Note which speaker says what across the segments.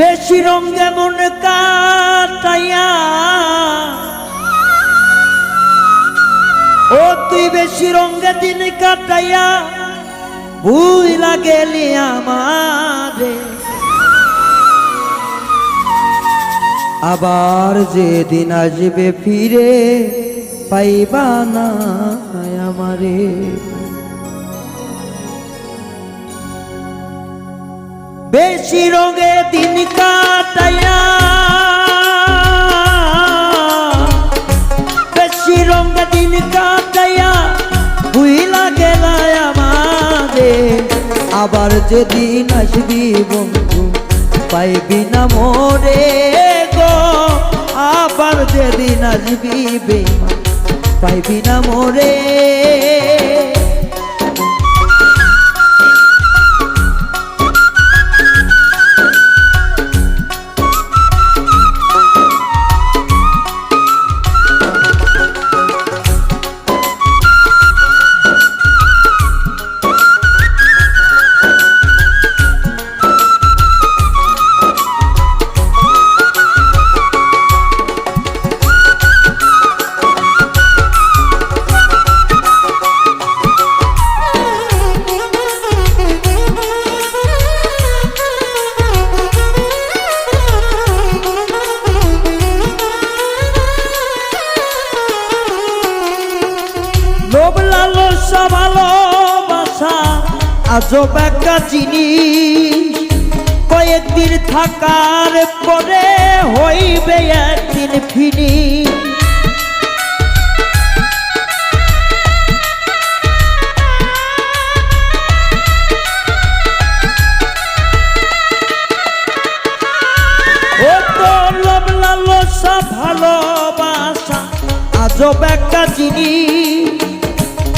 Speaker 1: বেশি রঙে মন কাটাইয়া ও তুই বেশি রঙে দিন কাটাইয়া ভুইলা গেলি আমারে আবার যেদিন আসবে ফিরে পাইবা না আমারে বেশি রঙে দিন কাটাইয়া বেশি রঙে দিন কাটাইয়া ভুইলা গেলা আমারে আবার যেদিন আসবি বন্ধু পাইবি না মোরে গো আবার যেদিন আসবি বেমান পাইবি না মোরে লোভ লালসা ভালোবাসা আজব একটা জিনিস কয়েকদিন থাকার পরে হইবে একদিন ফিনিশ ও তো লোভ লালসা ভালোবাসা আজব একটা জিনিস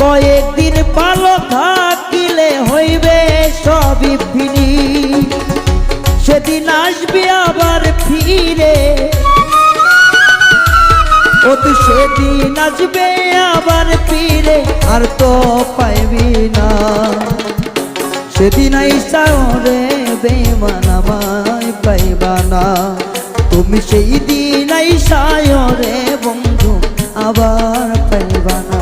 Speaker 1: কয়েকদিন ভালো থাকিলে হইবে সবই ফিনিশ সেদিন আসবি আবার ফিরে ও তুই সেদিন আসবে আবার ফিরে আর তো পাইবি না সেদিন আইসা রে বেমান আমায় পাইবা না তুমি সেই দিন আইসা রে বন্ধু আবার পাইবা না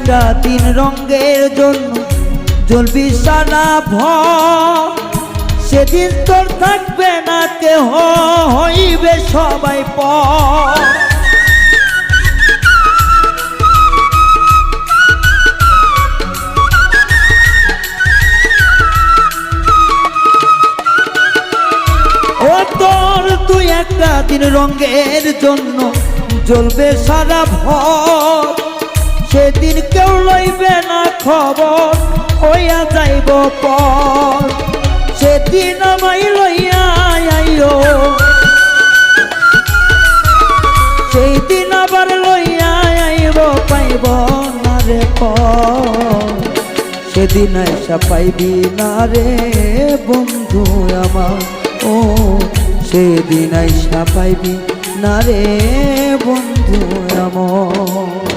Speaker 1: একটা তিন রঙের জন্য জ্বলবি সারা ভর সেদিন তোর থাকবে না কেহ হইবে সবাই পর ও তোর তুই একটা তিন রঙের জন্য জ্বলবে সারা ভর সেদিন কেউ লইবে না খবর হইয়া যাইব পর সেদিন আমায় লইয়া আইও সেই দিন আবার লইয়া আইব পাইব না রে পর সেদিন আইসা পাইবি না রে বন্ধু আমার ও সেদিন আইসা পাইবি না রে বন্ধু আমার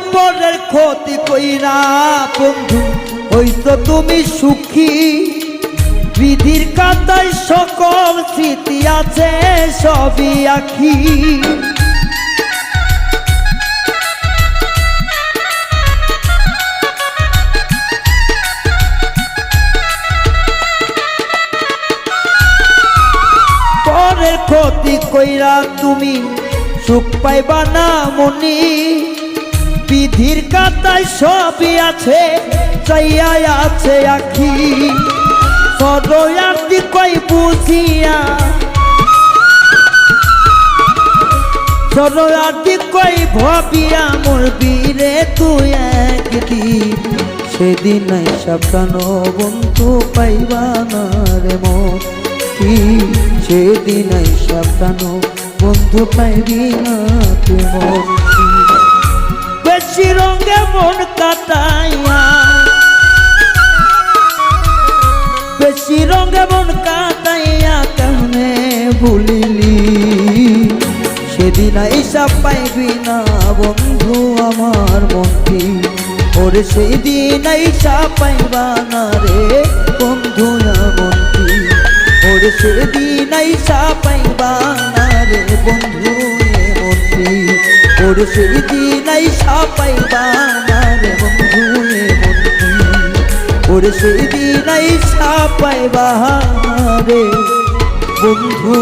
Speaker 1: পরের ক্ষতি কইরা বন্ধু হইতো তুমি সুখী বিধির কাতায় সকল স্মৃতি আছে সবই আঁখি পরের ক্ষতি কইরা তুমি সুখ পাইবা না মনি বিধির কাতায় সবই আছে চাইয়া আছে আখি সরয়ার্দি কই বুঝিয়া সরয়ার্দি কই ভাবিয়া মোর বীরে তুই একদিন সেদিন নাই সাবধান বন্ধু পাইবা না রে মতি সেদিন নাই সাবধান বন্ধু পাইবি না তুই মতি বেশি রঙে মন কাটাইয়া বেশি রঙে মন কাটাইয়া কেমনে ভুলিলি সেদিন আইসা পাইবি না বন্ধু আমার মনটি ওরে সেদিন আইসা পাইবা না রে বন্ধু মনটি ওরে সেদিন আইসা পাইবা না রে বন্ধু মনটি ওরে সেদিন আইসা পাইবা না রে বন্ধু মনটি ওরে সেদিন আইসা পাইবা রে বন্ধু